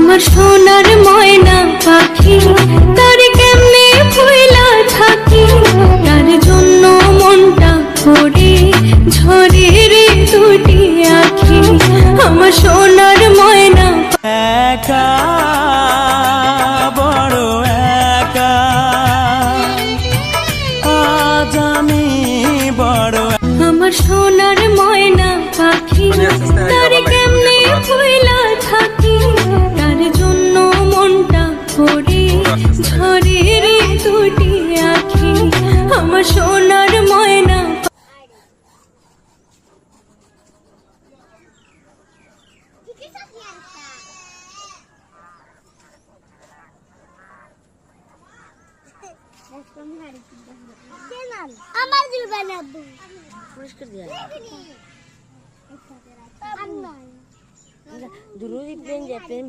আমার সোনার ময়না পাখি তার কেমনে ভুইলা থাকি, তার জন্য মনটা করে ঝরে রে দুটি আখি। আমার সোনার ময়না একা বড় একা, আজ আমি বড়। আমার সোনার ময়না পাখি তার কেমনে ভুইলা থাকি, তার জন্য মনটা করে ঝরে রে দুটি আখি। আমার সোনার ময়না আমার দিবেন আব্বু পুরস্কার দিয়া দুরুদি পেন যে পেন